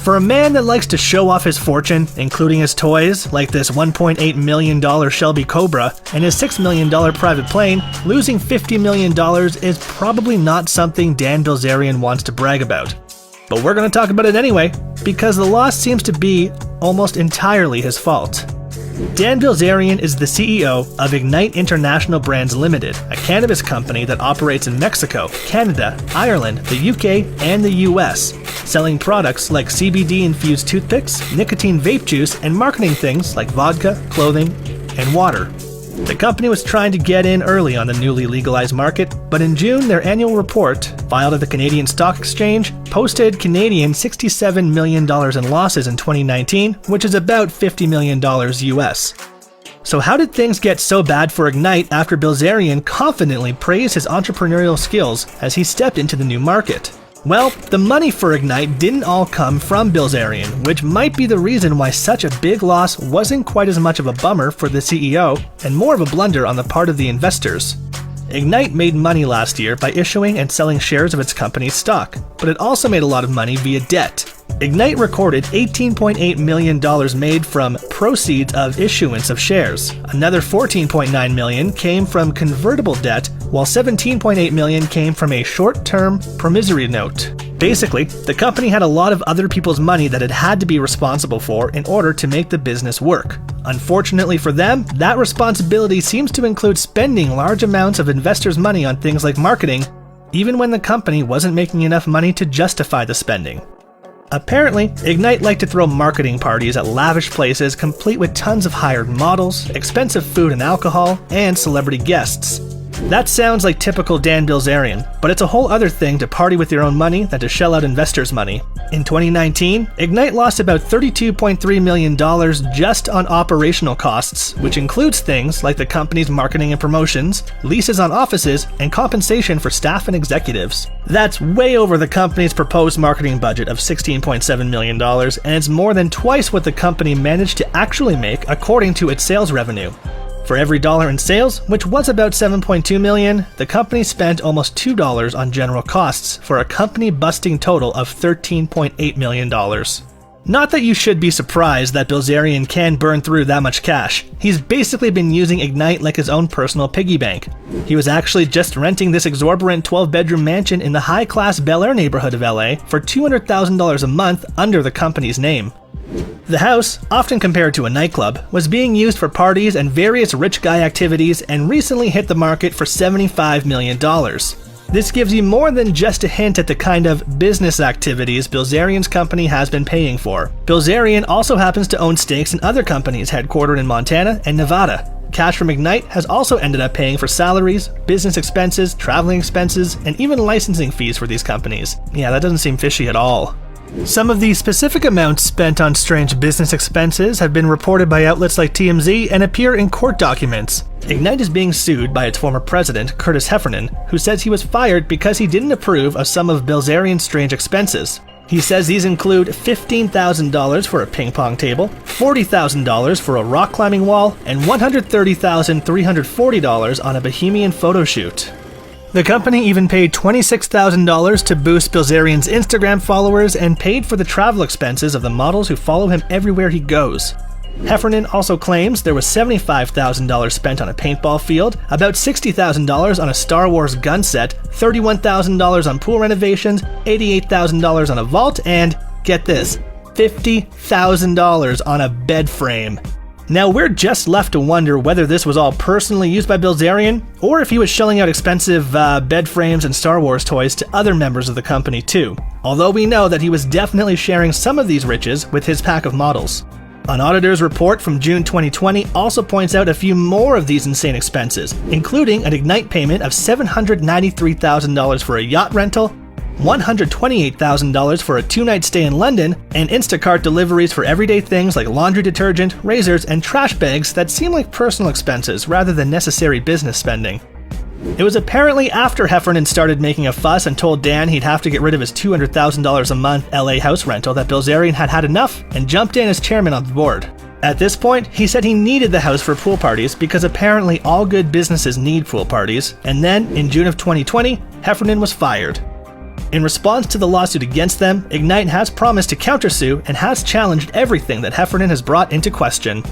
For a man that likes to show off his fortune, including his toys, like this $1.8 million Shelby Cobra and his $6 million private plane, losing $50 million is probably not something Dan Bilzerian wants to brag about. But we're going to talk about it anyway, because the loss seems to be almost entirely his fault. Dan Bilzerian is the CEO of Ignite International Brands Limited, a cannabis company that operates in Mexico, Canada, Ireland, the UK, and the US, selling products like CBD-infused toothpicks, nicotine vape juice, and marketing things like vodka, clothing, and water. The company was trying to get in early on the newly legalized market, but in June their annual report, filed at the Canadian Stock Exchange, posted Canadian $67 million in losses in 2019, which is about $50 million US. So how did things get so bad for Ignite after Bilzerian confidently praised his entrepreneurial skills as he stepped into the new market? Well, the money for Ignite didn't all come from Bilzerian, which might be the reason why such a big loss wasn't quite as much of a bummer for the CEO and more of a blunder on the part of the investors. Ignite made money last year by issuing and selling shares of its company's stock, but it also made a lot of money via debt. Ignite recorded $18.8 million made from proceeds of issuance of shares. Another $14.9 million came from convertible debt, while $17.8 million came from a short-term promissory note. Basically, the company had a lot of other people's money that it had to be responsible for in order to make the business work. Unfortunately for them, that responsibility seems to include spending large amounts of investors' money on things like marketing, even when the company wasn't making enough money to justify the spending. Apparently, Ignite liked to throw marketing parties at lavish places complete with tons of hired models, expensive food and alcohol, and celebrity guests. That sounds like typical Dan Bilzerian, but it's a whole other thing to party with your own money than to shell out investors' money. In 2019, Ignite lost about $32.3 million just on operational costs, which includes things like the company's marketing and promotions, leases on offices, and compensation for staff and executives. That's way over the company's proposed marketing budget of $16.7 million, and it's more than twice what the company managed to actually make according to its sales revenue. For every dollar in sales, which was about $7.2 million, the company spent almost $2 on general costs for a company-busting total of $13.8 million. Not that you should be surprised that Bilzerian can burn through that much cash. He's basically been using Ignite like his own personal piggy bank. He was actually just renting this exorbitant 12-bedroom mansion in the high-class Bel Air neighborhood of LA for $200,000 a month under the company's name. The house, often compared to a nightclub, was being used for parties and various rich guy activities and recently hit the market for $75 million. This gives you more than just a hint at the kind of business activities Bilzerian's company has been paying for. Bilzerian also happens to own stakes in other companies headquartered in Montana and Nevada. Cash from Ignite has also ended up paying for salaries, business expenses, traveling expenses, and even licensing fees for these companies. Yeah, that doesn't seem fishy at all. Some of the specific amounts spent on strange business expenses have been reported by outlets like TMZ and appear in court documents. Ignite is being sued by its former president, Curtis Heffernan, who says he was fired because he didn't approve of some of Bilzerian's strange expenses. He says these include $15,000 for a ping pong table, $40,000 for a rock climbing wall, and $130,340 on a bohemian photo shoot. The company even paid $26,000 to boost Bilzerian's Instagram followers and paid for the travel expenses of the models who follow him everywhere he goes. Heffernan also claims there was $75,000 spent on a paintball field, about $60,000 on a Star Wars gun set, $31,000 on pool renovations, $88,000 on a vault, and, get this, $50,000 on a bed frame. Now, we're just left to wonder whether this was all personally used by Bilzerian, or if he was shelling out expensive bed frames and Star Wars toys to other members of the company too, although we know that he was definitely sharing some of these riches with his pack of models. An auditor's report from June 2020 also points out a few more of these insane expenses, including an Ignite payment of $793,000 for a yacht rental, $128,000 for a 2-night stay in London, and Instacart deliveries for everyday things like laundry detergent, razors, and trash bags that seem like personal expenses rather than necessary business spending. It was apparently after Heffernan started making a fuss and told Dan he'd have to get rid of his $200,000 a month LA house rental that Bilzerian had had enough and jumped in as chairman on the board. At this point, he said he needed the house for pool parties because apparently all good businesses need pool parties, and then, in June of 2020, Heffernan was fired. In response to the lawsuit against them, Ignite has promised to countersue and has challenged everything that Heffernan has brought into question.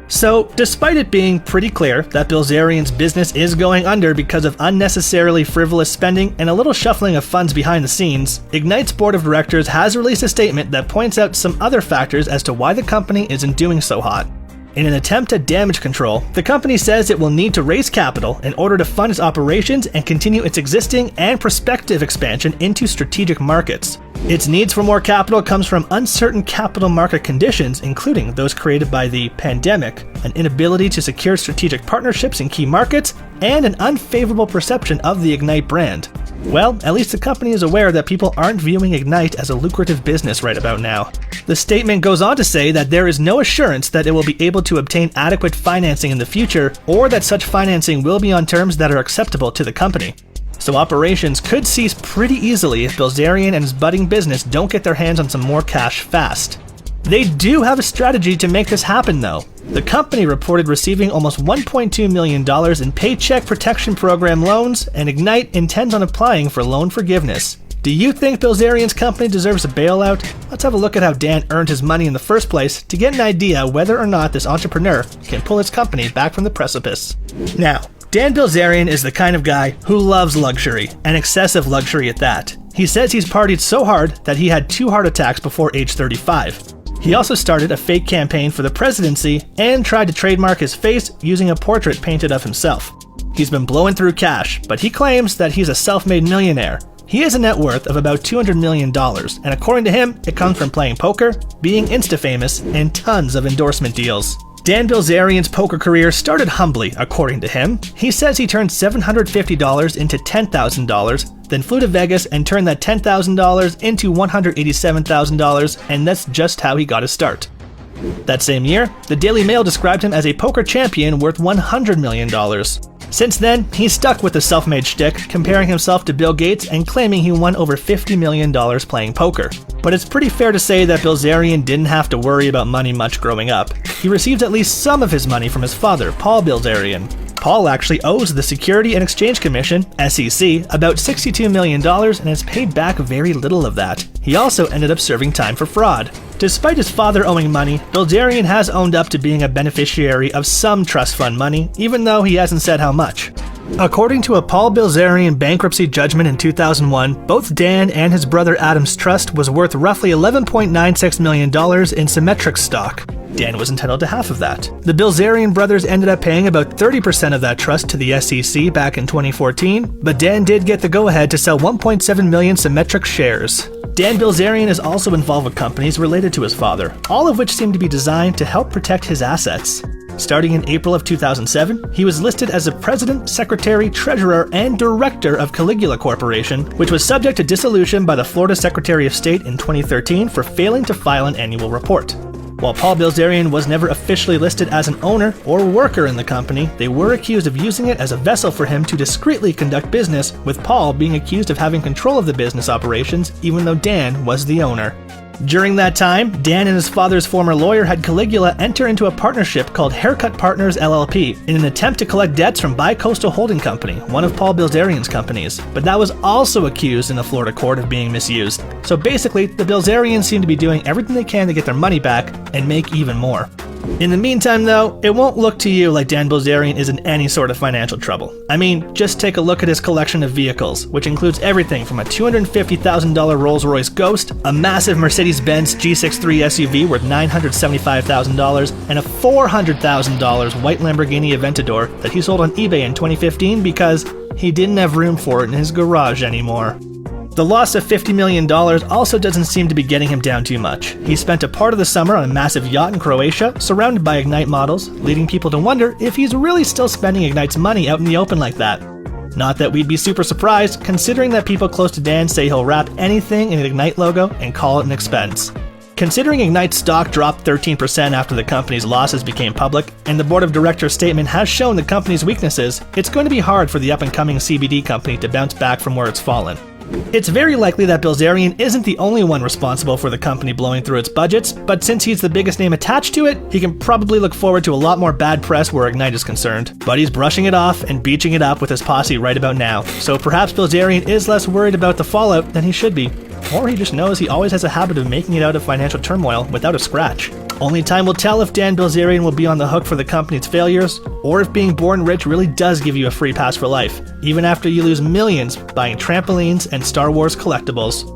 So, despite it being pretty clear that Bilzerian's business is going under because of unnecessarily frivolous spending and a little shuffling of funds behind the scenes, Ignite's board of directors has released a statement that points out some other factors as to why the company isn't doing so hot. In an attempt at damage control, the company says it will need to raise capital in order to fund its operations and continue its existing and prospective expansion into strategic markets. Its needs for more capital comes from uncertain capital market conditions, including those created by the pandemic, an inability to secure strategic partnerships in key markets, and an unfavorable perception of the Ignite brand. Well, at least the company is aware that people aren't viewing Ignite as a lucrative business right about now. The statement goes on to say that there is no assurance that it will be able to obtain adequate financing in the future, or that such financing will be on terms that are acceptable to the company. So operations could cease pretty easily if Bilzerian and his budding business don't get their hands on some more cash fast. They do have a strategy to make this happen though. The company reported receiving almost $1.2 million in Paycheck Protection Program loans, and Ignite intends on applying for loan forgiveness. Do you think Bilzerian's company deserves a bailout? Let's have a look at how Dan earned his money in the first place to get an idea whether or not this entrepreneur can pull his company back from the precipice. Now, Dan Bilzerian is the kind of guy who loves luxury, and excessive luxury at that. He says he's partied so hard that he had 2 heart attacks before age 35. He also started a fake campaign for the presidency and tried to trademark his face using a portrait painted of himself. He's been blowing through cash, but he claims that he's a self-made millionaire. He has a net worth of about $200 million, and according to him, it comes from playing poker, being Insta-famous, and tons of endorsement deals. Dan Bilzerian's poker career started humbly, according to him. He says he turned $750 into $10,000, then flew to Vegas and turned that $10,000 into $187,000, and that's just how he got his start. That same year, the Daily Mail described him as a poker champion worth $100 million. Since then, he's stuck with the self-made shtick, comparing himself to Bill Gates and claiming he won over $50 million playing poker. But it's pretty fair to say that Bilzerian didn't have to worry about money much growing up. He received at least some of his money from his father, Paul Bilzerian. Paul actually owes the Security and Exchange Commission, SEC, about $62 million and has paid back very little of that. He also ended up serving time for fraud. Despite his father owing money, Bilzerian has owned up to being a beneficiary of some trust fund money, even though he hasn't said how much. According to a Paul Bilzerian bankruptcy judgment in 2001, both Dan and his brother Adam's trust was worth roughly $11.96 million in Symmetrics stock. Dan was entitled to half of that. The Bilzerian brothers ended up paying about 30% of that trust to the SEC back in 2014, but Dan did get the go-ahead to sell 1.7 million Symmetrics shares. Dan Bilzerian is also involved with companies related to his father, all of which seem to be designed to help protect his assets. Starting in April of 2007, he was listed as the president, secretary, treasurer, and director of Caligula Corporation, which was subject to dissolution by the Florida Secretary of State in 2013 for failing to file an annual report. While Paul Bilzerian was never officially listed as an owner or worker in the company, they were accused of using it as a vessel for him to discreetly conduct business, with Paul being accused of having control of the business operations even though Dan was the owner. During that time, Dan and his father's former lawyer had Caligula enter into a partnership called Haircut Partners LLP in an attempt to collect debts from Bicoastal Holding Company, one of Paul Bilzerian's companies, but that was also accused in a Florida court of being misused. So basically, the Bilzerians seem to be doing everything they can to get their money back and make even more. In the meantime though, it won't look to you like Dan Bilzerian is in any sort of financial trouble. I mean, just take a look at his collection of vehicles, which includes everything from a $250,000 Rolls-Royce Ghost, a massive Mercedes-Benz G63 SUV worth $975,000, and a $400,000 white Lamborghini Aventador that he sold on eBay in 2015 because he didn't have room for it in his garage anymore. The loss of $50 million also doesn't seem to be getting him down too much. He spent a part of the summer on a massive yacht in Croatia, surrounded by Ignite models, leading people to wonder if he's really still spending Ignite's money out in the open like that. Not that we'd be super surprised, considering that people close to Dan say he'll wrap anything in an Ignite logo and call it an expense. Considering Ignite's stock dropped 13% after the company's losses became public, and the board of directors statement has shown the company's weaknesses, it's going to be hard for the up-and-coming CBD company to bounce back from where it's fallen. It's very likely that Bilzerian isn't the only one responsible for the company blowing through its budgets, but since he's the biggest name attached to it, he can probably look forward to a lot more bad press where Ignite is concerned. But he's brushing it off and beaching it up with his posse right about now, so perhaps Bilzerian is less worried about the fallout than he should be. Or he just knows he always has a habit of making it out of financial turmoil without a scratch. Only time will tell if Dan Bilzerian will be on the hook for the company's failures, or if being born rich really does give you a free pass for life, even after you lose millions buying trampolines and Star Wars collectibles.